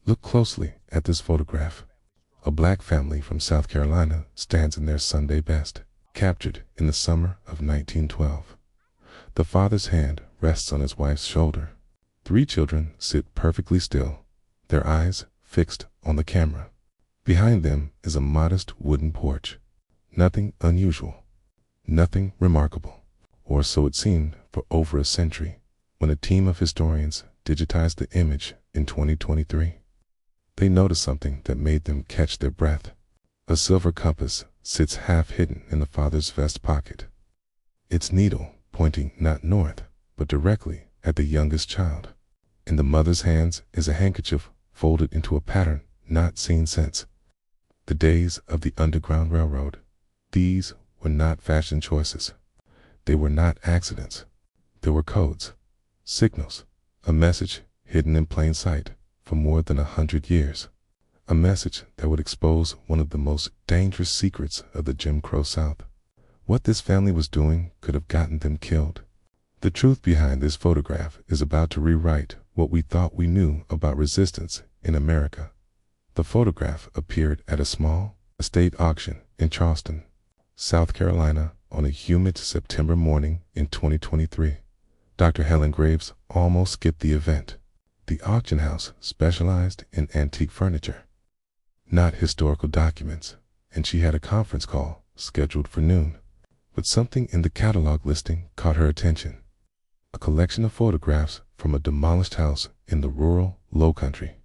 Look closely at this photograph. A black family from South Carolina stands in their Sunday best, captured in the summer of 1912. The father's hand rests on his wife's shoulder. 3 children sit perfectly still, their eyes fixed on the camera. Behind them is a modest wooden porch. Nothing unusual, nothing remarkable, or so it seemed for over a century when a team of historians digitized the image in 2023. They noticed something that made them catch their breath. A silver compass sits half hidden in the father's vest pocket, its needle pointing not north, but directly at the youngest child. In the mother's hands is a handkerchief folded into a pattern not seen since the days of the Underground Railroad. These were not fashion choices. They were not accidents. They were codes, signals, a message hidden in plain sight for more than 100 years. A message that would expose one of the most dangerous secrets of the Jim Crow South. What this family was doing could have gotten them killed. The truth behind this photograph is about to rewrite what we thought we knew about resistance in America. The photograph appeared at a small estate auction in Charleston, South Carolina on a humid September morning in 2023. Dr. Helen Graves almost skipped the event. The auction house specialized in antique furniture, not historical documents, and she had a conference call scheduled for noon. But something in the catalog listing caught her attention. A collection of photographs from a demolished house in the rural Lowcountry,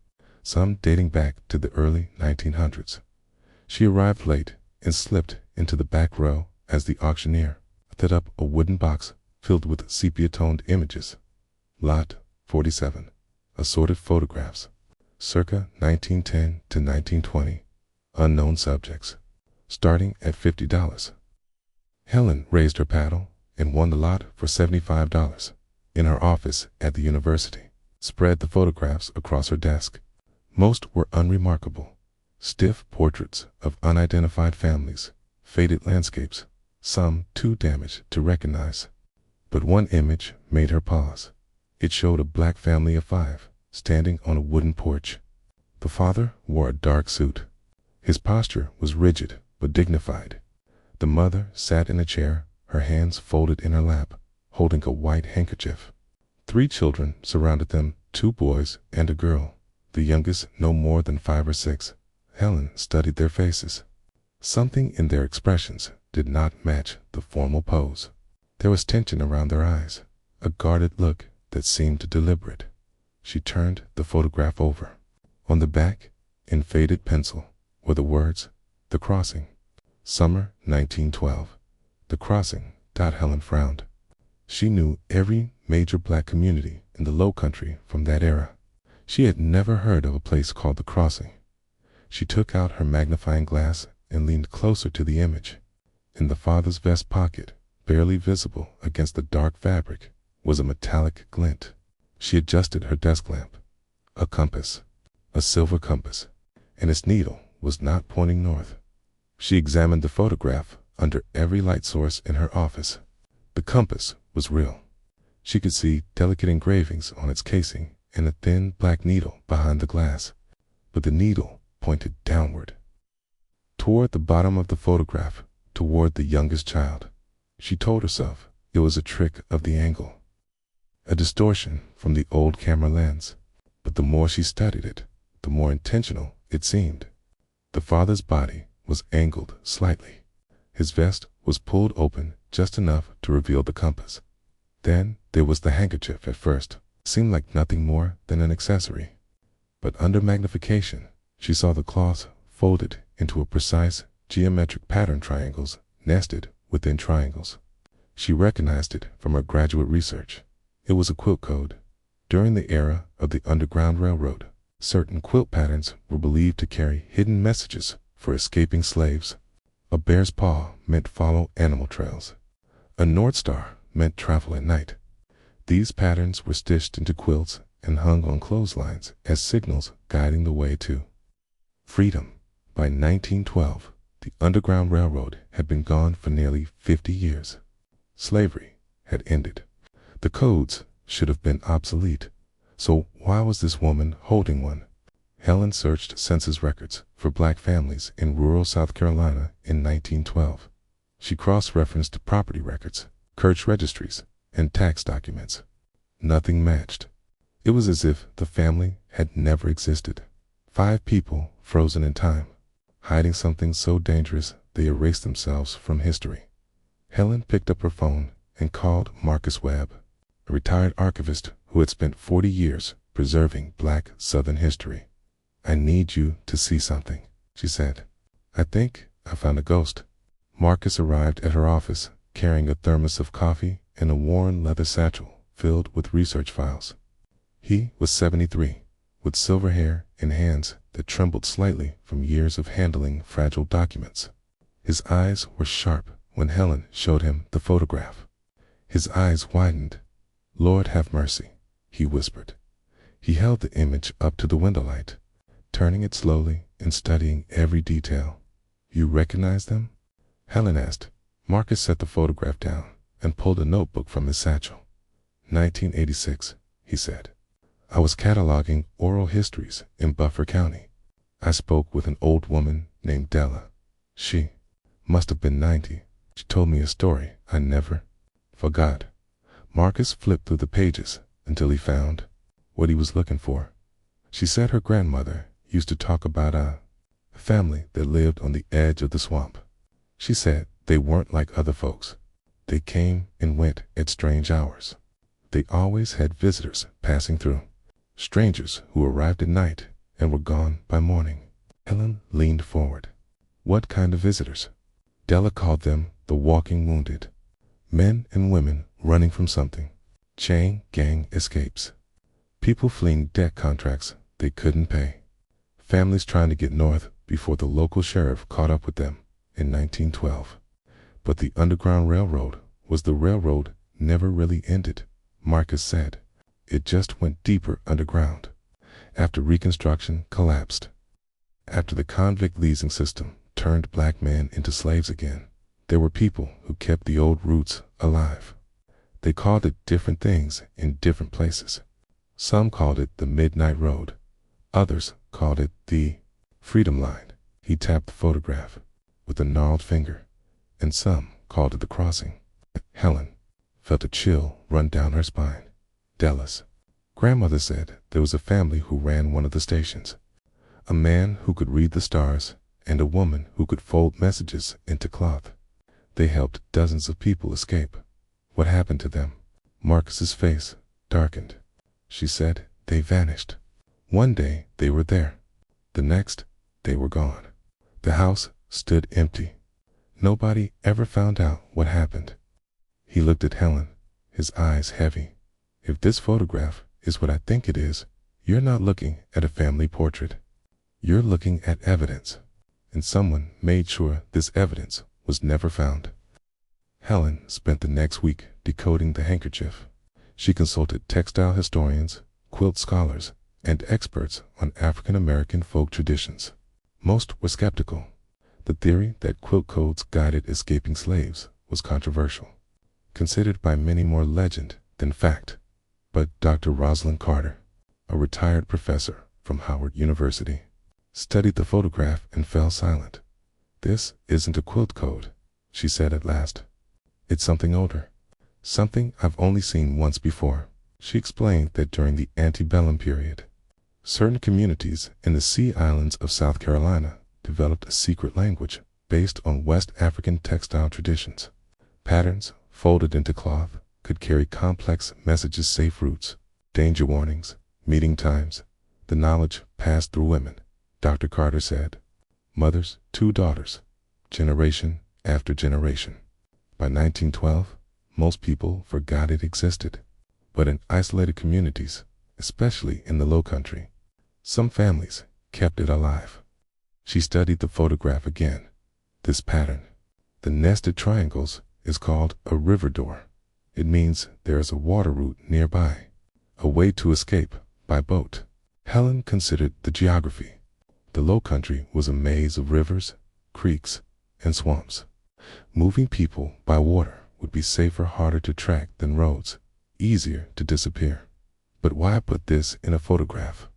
some dating back to the early 1900s. She arrived late and slipped into the back row as the auctioneer set up a wooden box filled with sepia-toned images. Lot 47. Assorted photographs, circa 1910 to 1920, unknown subjects, starting at $50. Helen raised her paddle and won the lot for $75. In her office at the university, spread the photographs across her desk. Most were unremarkable, stiff portraits of unidentified families, faded landscapes, some too damaged to recognize. But one image made her pause. It showed a black family of 5 standing on a wooden porch. The father wore a dark suit. His posture was rigid but dignified. The mother sat in a chair, her hands folded in her lap, holding a white handkerchief. 3 children surrounded them, 2 boys and a girl, the youngest no more than 5 or 6. Helen studied their faces. Something in their expressions did not match the formal pose. There was tension around their eyes, a guarded look that seemed deliberate. She turned the photograph over. On the back, in faded pencil, were the words, "The Crossing, Summer 1912. The Crossing." Helen frowned. She knew every major black community in the Lowcountry from that era. She had never heard of a place called The Crossing. She took out her magnifying glass and leaned closer to the image. In the father's vest pocket, barely visible against the dark fabric, was a metallic glint. She adjusted her desk lamp. A compass, a silver compass, and its needle was not pointing north. She examined the photograph under every light source in her office. The compass was real. She could see delicate engravings on its casing and a thin black needle behind the glass, but the needle pointed downward, toward the bottom of the photograph, toward the youngest child. She told herself it was a trick of the angle, a distortion from the old camera lens. But the more she studied it, the more intentional it seemed. The father's body was angled slightly. His vest was pulled open just enough to reveal the compass. Then there was the handkerchief. At first seemed like nothing more than an accessory. But under magnification, she saw the cloth folded into a precise geometric pattern, triangles nested within triangles. She recognized it from her graduate research. It was a quilt code. During the era of the Underground Railroad, certain quilt patterns were believed to carry hidden messages for escaping slaves. A bear's paw meant follow animal trails. A North Star meant travel at night. These patterns were stitched into quilts and hung on clotheslines as signals guiding the way to freedom. By 1912, the Underground Railroad had been gone for nearly 50 years. Slavery had ended. The codes should have been obsolete. So why was this woman holding one? Helen searched census records for black families in rural South Carolina in 1912. She cross-referenced property records, church registries, and tax documents. Nothing matched. It was as if the family had never existed. 5 people frozen in time, hiding something so dangerous they erased themselves from history. Helen picked up her phone and called Marcus Webb, a retired archivist who had spent 40 years preserving black Southern history. "I need you to see something," she said. "I think I found a ghost." Marcus arrived at her office carrying a thermos of coffee and a worn leather satchel filled with research files. He was 73, with silver hair and hands that trembled slightly from years of handling fragile documents. His eyes were sharp when Helen showed him the photograph. His eyes widened. "Lord have mercy," he whispered. He held the image up to the window light, turning it slowly and studying every detail. "You recognize them?" Helen asked. Marcus set the photograph down and pulled a notebook from his satchel. 1986, he said. "I was cataloging oral histories in Buffer County. I spoke with an old woman named Della. She must have been 90. She told me a story I never forgot." Marcus flipped through the pages until he found what he was looking for. She said her grandmother used to talk about a family that lived on the edge of the swamp. She said they weren't like other folks. They came and went at strange hours. They always had visitors passing through, strangers who arrived at night and were gone by morning. Helen leaned forward. "What kind of visitors?" Della called them the walking wounded. Men and women running from something. Chain gang escapes. People fleeing debt contracts they couldn't pay. Families trying to get north before the local sheriff caught up with them in 1912. But the Underground Railroad was the railroad never really ended, Marcus said. It just went deeper underground after Reconstruction collapsed. After the convict leasing system turned black men into slaves again, there were people who kept the old roots alive. They called it different things in different places. Some called it the Midnight Road. Others called it the Freedom Line. He tapped the photograph with a gnarled finger, and some called it the Crossing. Helen felt a chill run down her spine. Della's grandmother said there was a family who ran one of the stations. A man who could read the stars and a woman who could fold messages into cloth. They helped dozens of people escape. What happened to them? Marcus's face darkened. She said they vanished. One day they were there. The next, they were gone. The house stood empty. Nobody ever found out what happened. He looked at Helen, his eyes heavy. "If this photograph is what I think it is, you're not looking at a family portrait. You're looking at evidence. And someone made sure this evidence was never found." Helen spent the next week decoding the handkerchief. She consulted textile historians, quilt scholars, and experts on African American folk traditions. Most were skeptical. The theory that quilt codes guided escaping slaves was controversial, considered by many more legend than fact. But Dr. Rosalind Carter, a retired professor from Howard University, studied the photograph and fell silent. "This isn't a quilt code," she said at last. "It's something older. Something I've only seen once before." She explained that during the antebellum period, certain communities in the Sea Islands of South Carolina developed a secret language based on West African textile traditions. Patterns folded into cloth could carry complex messages, safe routes, danger warnings, meeting times. The knowledge passed through women, Dr. Carter said. Mothers, 2 daughters, generation after generation. By 1912, most people forgot it existed. But in isolated communities, especially in the Low Country, some families kept it alive. She studied the photograph again. This pattern, the nested triangles, is called a river door. It means there is a water route nearby, a way to escape by boat. Helen considered the geography. The Low Country was a maze of rivers, creeks, and swamps. Moving people by water would be safer, harder to track than roads, easier to disappear. "But why put this in a photograph?"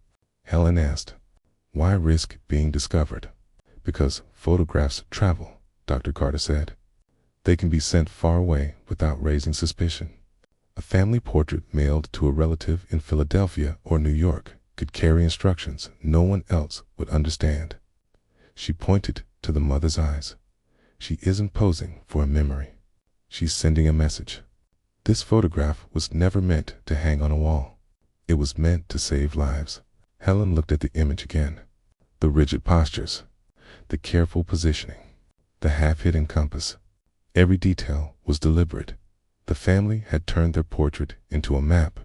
Helen asked. Why risk being discovered? Because photographs travel, Dr. Carter said. They can be sent far away without raising suspicion. A family portrait mailed to a relative in Philadelphia or New York could carry instructions no one else would understand. She pointed to the mother's eyes. She isn't posing for a memory. She's sending a message. This photograph was never meant to hang on a wall. It was meant to save lives. Helen looked at the image again. The rigid postures, the careful positioning, the half-hidden compass. Every detail was deliberate. The family had turned their portrait into a map,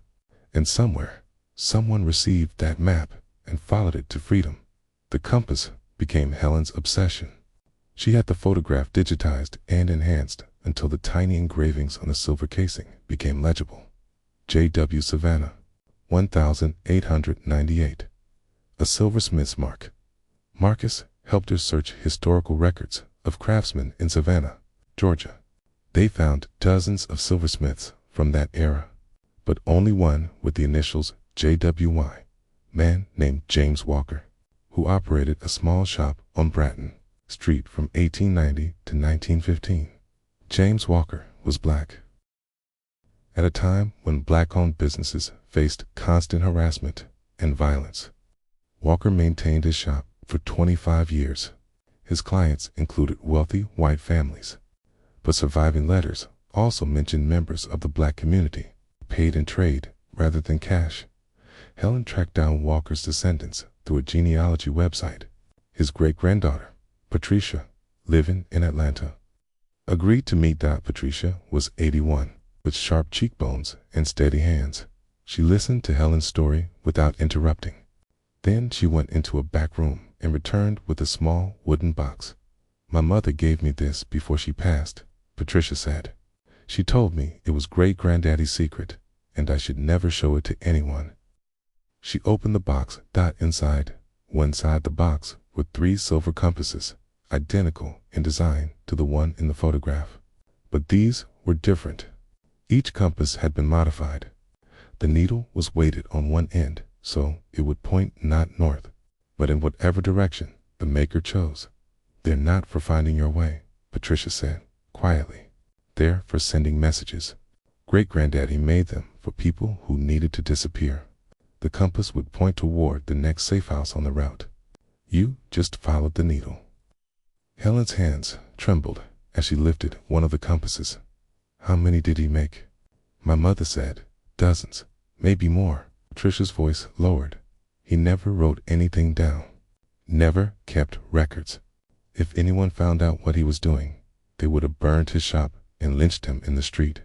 and somewhere, someone received that map and followed it to freedom. The compass became Helen's obsession. She had the photograph digitized and enhanced until the tiny engravings on the silver casing became legible. J.W. Savannah, 1898. A silversmith's mark. Marcus helped her search historical records of craftsmen in Savannah, Georgia. They found dozens of silversmiths from that era, but only one with the initials JWY, man named James Walker, who operated a small shop on Bratton Street from 1890 to 1915. James Walker was black. At a time when black-owned businesses faced constant harassment and violence, Walker maintained his shop for 25 years. His clients included wealthy white families, but surviving letters also mentioned members of the black community, paid in trade rather than cash. Helen tracked down Walker's descendants through a genealogy website. His great-granddaughter, Patricia, living in Atlanta, agreed to meet. Patricia was 81, with sharp cheekbones and steady hands. She listened to Helen's story without interrupting. Then she went into a back room and returned with a small wooden box. "My mother gave me this before she passed," Patricia said. "She told me it was great-granddaddy's secret, and I should never show it to anyone." She opened the box. Inside the box were 3 silver compasses, identical in design to the one in the photograph. But these were different. Each compass had been modified. The needle was weighted on one end, so it would point not north, but in whatever direction the maker chose. "They're not for finding your way," Patricia said, quietly. "They're for sending messages. Great-granddaddy made them for people who needed to disappear. The compass would point toward the next safe house on the route. You just followed the needle." Helen's hands trembled as she lifted one of the compasses. "How many did he make?" "My mother said dozens, maybe more." Patricia's voice lowered. "He never wrote anything down, never kept records. If anyone found out what he was doing, they would have burned his shop and lynched him in the street."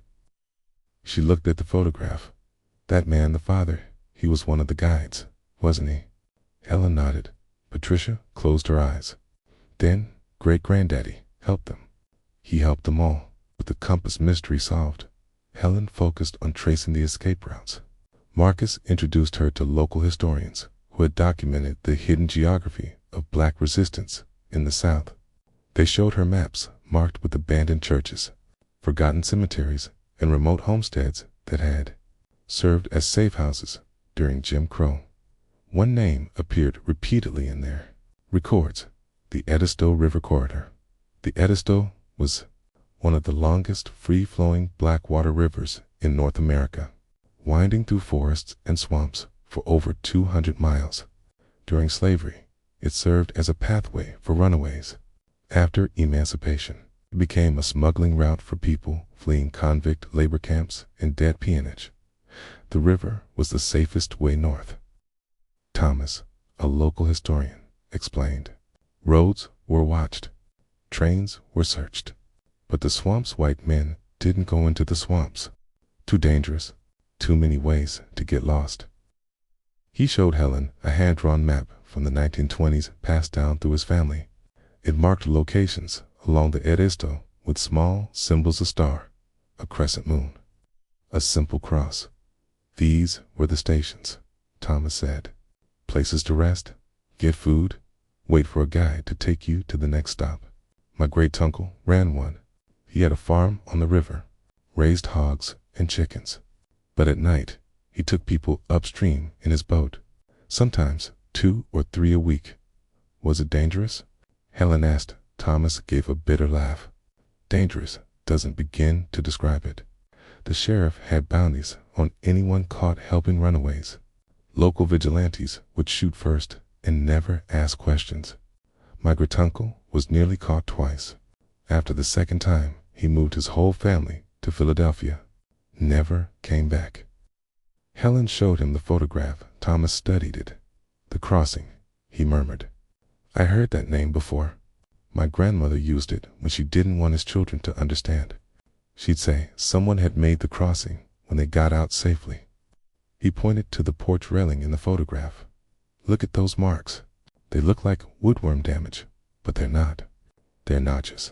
She looked at the photograph. "That man, the father, he was one of the guides, wasn't he?" Helen nodded. Patricia closed her eyes. "Then great-granddaddy helped them. He helped them all." With the compass mystery solved, Helen focused on tracing the escape routes. Marcus introduced her to local historians who had documented the hidden geography of black resistance in the South. They showed her maps marked with abandoned churches, forgotten cemeteries, and remote homesteads that had served as safe houses during Jim Crow. One name appeared repeatedly in their records: the Edisto River Corridor. The Edisto was one of the longest free-flowing black water rivers in North America, winding through forests and swamps for over 200 miles. During slavery, it served as a pathway for runaways. After emancipation, it became a smuggling route for people fleeing convict labor camps and dead peonage. The river was the safest way north. Thomas, a local historian, explained. Roads were watched. Trains were searched. But the swamp's white men didn't go into the swamps. Too dangerous. Too many ways to get lost. He showed Helen a hand-drawn map from the 1920s passed down through his family. It marked locations along the Edisto with small symbols: a star, a crescent moon, a simple cross. "These were the stations," Thomas said. "Places to rest, get food, wait for a guide to take you to the next stop. My great-uncle ran one. He had a farm on the river, raised hogs and chickens. But at night, he took people upstream in his boat. Sometimes 2 or 3 a week. Was it dangerous? Helen asked. Thomas gave a bitter laugh. Dangerous doesn't begin to describe it. The sheriff had bounties on anyone caught helping runaways. Local vigilantes would shoot first and never ask questions. My great-uncle was nearly caught twice. After the second time, he moved his whole family to Philadelphia. Never came back. Helen showed him the photograph. Thomas studied it. The crossing, he murmured. I heard that name before. My grandmother used it when she didn't want his children to understand. She'd say someone had made the crossing when they got out safely. He pointed to the porch railing in the photograph. Look at those marks. They look like woodworm damage, but they're not. They're notches.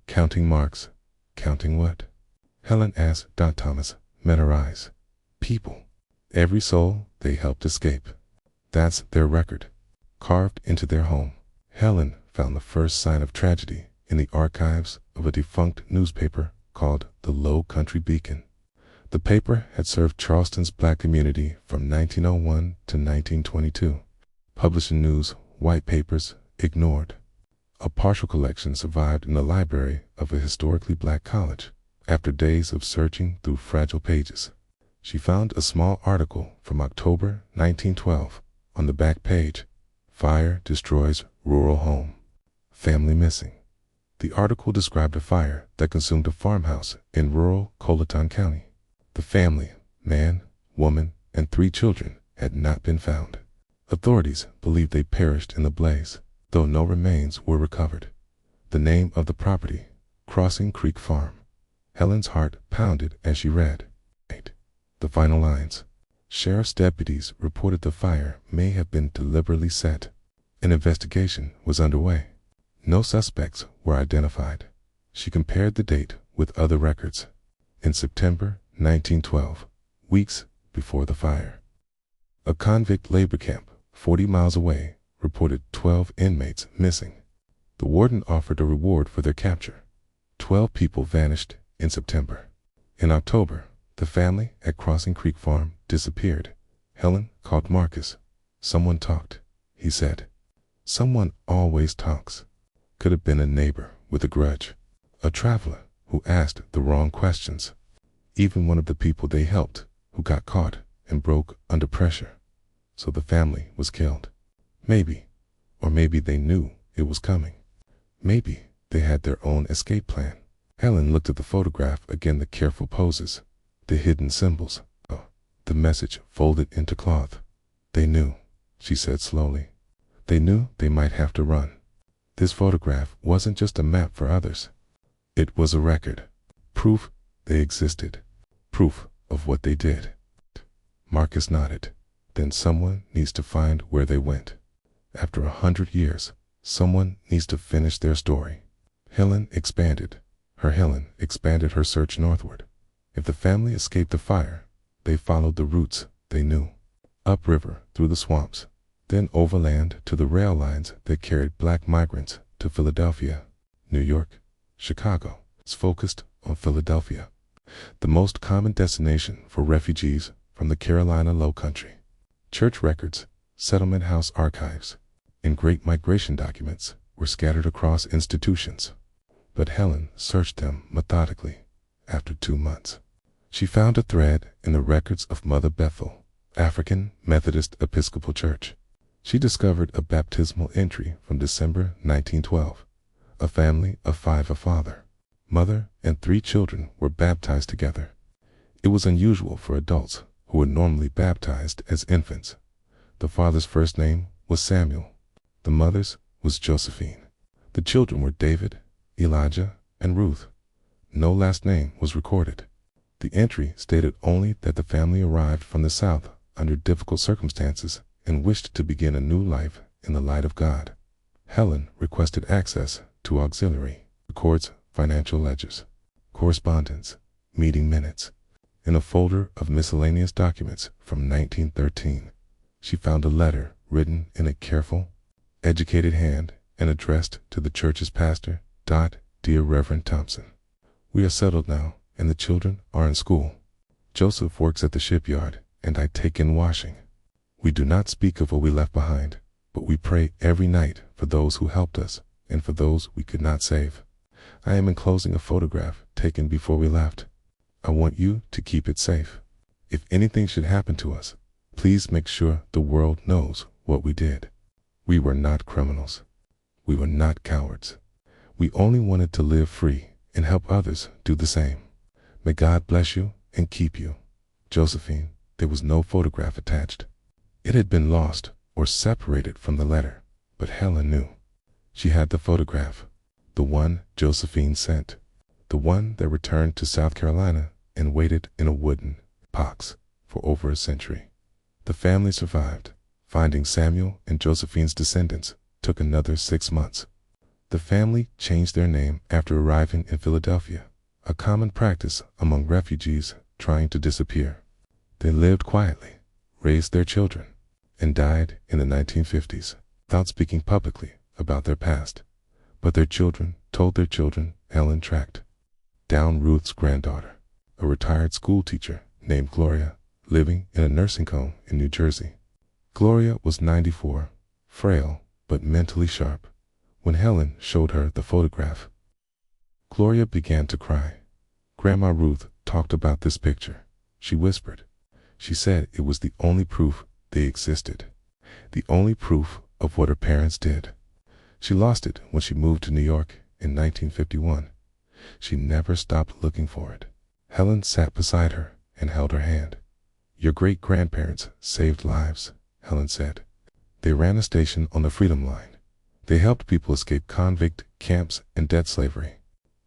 Counting marks. Counting what? Helen asked. Thomas met her eyes. People. Every soul they helped escape. That's their record, carved into their home. Helen found the first sign of tragedy in the archives of a defunct newspaper called the Low Country Beacon. The paper had served Charleston's black community from 1901 to 1922, publishing news white papers ignored. A partial collection survived in the library of a historically black college. After days of searching through fragile pages, she found a small article from October 1912 on the back page. Fire destroys rural home. Family missing. The article described a fire that consumed a farmhouse in rural Colleton County. The family, man, woman, and 3 children, had not been found. Authorities believed they perished in the blaze, though no remains were recovered. The name of the property, Crossing Creek Farm. Helen's heart pounded as she read. The final lines. Sheriff's deputies reported the fire may have been deliberately set. An investigation was underway. No suspects were identified. She compared the date with other records. In September 1912, weeks before the fire, a convict labor camp 40 miles away reported 12 inmates missing. The warden offered a reward for their capture. 12 people vanished in September. In October, the family at Crossing Creek Farm disappeared. Helen called Marcus. Someone talked, he said. Someone always talks. Could have been a neighbor with a grudge, a traveler who asked the wrong questions, even one of the people they helped who got caught and broke under pressure. So the family was killed. Maybe, or maybe they knew it was coming. Maybe they had their own escape plan. Helen looked at the photograph again, the careful poses, the hidden symbols, the message folded into cloth. They knew, she said slowly. They knew they might have to run. This photograph wasn't just a map for others. It was a record. Proof they existed. Proof of what they did. Marcus nodded. Then someone needs to find where they went. After 100 years, someone needs to finish their story. Helen expanded her search northward. If the family escaped the fire, they followed the routes they knew. Upriver through the swamps, then overland to the rail lines that carried black migrants to Philadelphia, New York, Chicago. It's focused on Philadelphia, the most common destination for refugees from the Carolina Low Country. Church records, settlement house archives, and great migration documents were scattered across institutions. But Helen searched them methodically. After 2 months, she found a thread in the records of Mother Bethel, African Methodist Episcopal Church. She discovered a baptismal entry from December 1912. A family of 5, a father, mother, and 3 children were baptized together. It was unusual for adults who were normally baptized as infants. The father's first name was Samuel. The mother's was Josephine. The children were David, Elijah, and Ruth. No last name was recorded. The entry stated only that the family arrived from the South under difficult circumstances and wished to begin a new life in the light of God. Helen requested access to auxiliary records, financial ledgers, correspondence, meeting minutes. In a folder of miscellaneous documents from 1913, she found a letter written in a careful, educated hand and addressed to the church's pastor. Dear Reverend Thompson, we are settled now, and the children are in school. Joseph works at the shipyard, and I take in washing. We do not speak of what we left behind, but we pray every night for those who helped us and for those we could not save. I am enclosing a photograph taken before we left. I want you to keep it safe. If anything should happen to us, please make sure the world knows what we did. We were not criminals. We were not cowards. We only wanted to live free and help others do the same. May God bless you and keep you. Josephine. There was no photograph attached. It had been lost or separated from the letter, but Helen knew. She had the photograph, the one Josephine sent, the one that returned to South Carolina and waited in a wooden box for over a century. The family survived. Finding Samuel and Josephine's descendants took another 6 months. The family changed their name after arriving in Philadelphia, a common practice among refugees trying to disappear. They lived quietly, raised their children, and died in the 1950s without speaking publicly about their past. But their children told their children. Helen tracked down Ruth's granddaughter, a retired school teacher named Gloria, living in a nursing home in New Jersey. Gloria was 94, frail but mentally sharp. When Helen showed her the photograph, Gloria began to cry. Grandma Ruth talked about this picture. She whispered. She said it was the only proof they existed, the only proof of what her parents did. She lost it when she moved to New York in 1951. She never stopped looking for it. Helen sat beside her and held her hand. Your great-grandparents saved lives, Helen said. They ran a station on the Freedom Line. They helped people escape convict camps and debt slavery.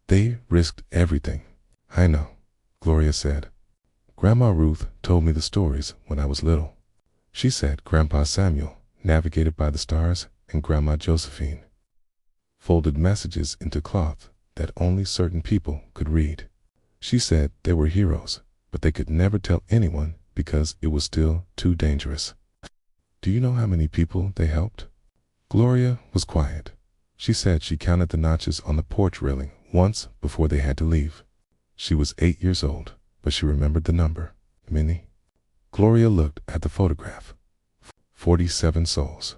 They risked everything. I know, Gloria said. Grandma Ruth told me the stories when I was little. She said Grandpa Samuel navigated by the stars and Grandma Josephine folded messages into cloth that only certain people could read. She said they were heroes, but they could never tell anyone because it was still too dangerous. Do you know how many people they helped? Gloria was quiet. She said she counted the notches on the porch railing once before they had to leave. She was 8 years old, but she remembered the number. Many. Gloria looked at the photograph. 47 souls.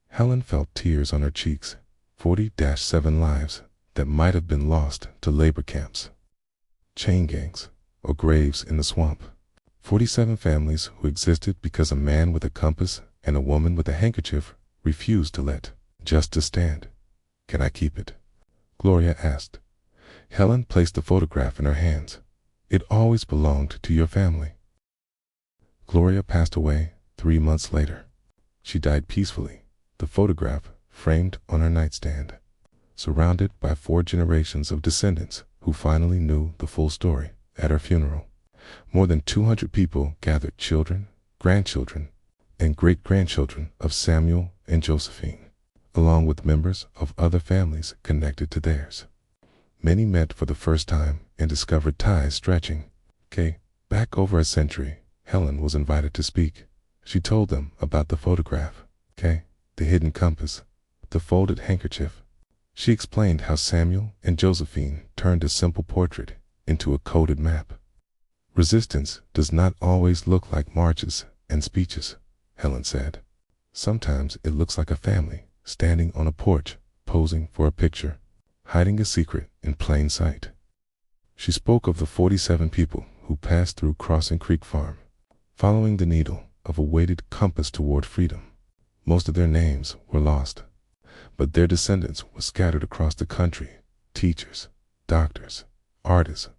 Helen felt tears on her cheeks. 40-7 lives that might have been lost to labor camps, chain gangs, or graves in the swamp. 47 families who existed because a man with a compass and a woman with a handkerchief refused to let justice stand. Can I keep it? Gloria asked. Helen placed the photograph in her hands. It always belonged to your family. Gloria passed away 3 months later. She died peacefully, the photograph framed on her nightstand, surrounded by 4 generations of descendants who finally knew the full story. At her funeral, more than 200 people gathered, children, grandchildren, and great-grandchildren of Samuel and Josephine, along with members of other families connected to theirs. Many met for the first time and discovered ties stretching back over a century. Helen was invited to speak. She told them about the photograph, the hidden compass, the folded handkerchief. She explained how Samuel and Josephine turned a simple portrait into a coded map. Resistance does not always look like marches and speeches, Helen said. Sometimes it looks like a family standing on a porch, posing for a picture, hiding a secret in plain sight. She spoke of the 47 people who passed through Crossing Creek Farm, following the needle of a weighted compass toward freedom. Most of their names were lost, but their descendants were scattered across the country. Teachers, doctors, artists,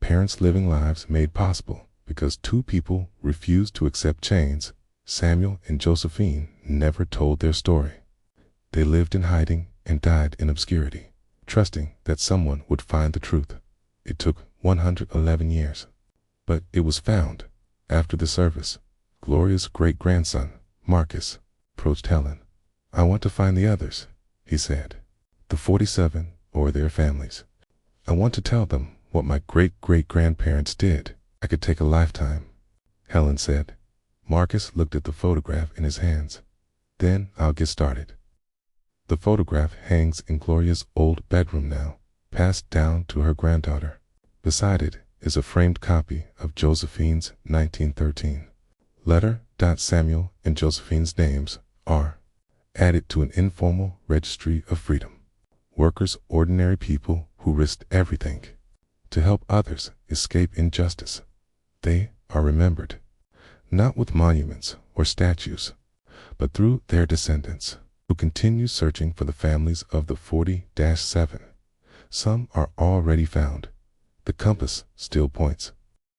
parents living lives made possible because 2 people refused to accept chains. Samuel and Josephine never told their story. They lived in hiding and died in obscurity, trusting that someone would find the truth. It took 111 years, but it was found. After the service, Gloria's great-grandson, Marcus, approached Helen. I want to find the others, he said, the 47 or their families. I want to tell them what my great-great-grandparents did. I could take a lifetime, Helen said. Marcus looked at the photograph in his hands. Then I'll get started. The photograph hangs in Gloria's old bedroom now, passed down to her granddaughter. Beside it is a framed copy of Josephine's 1913 letter. Samuel and Josephine's names are added to an informal registry of freedom. Workers, ordinary people who risked everything to help others escape injustice. They are remembered, not with monuments or statues, but through their descendants, who continue searching for the families of the 40-7. Some are already found. The compass still points.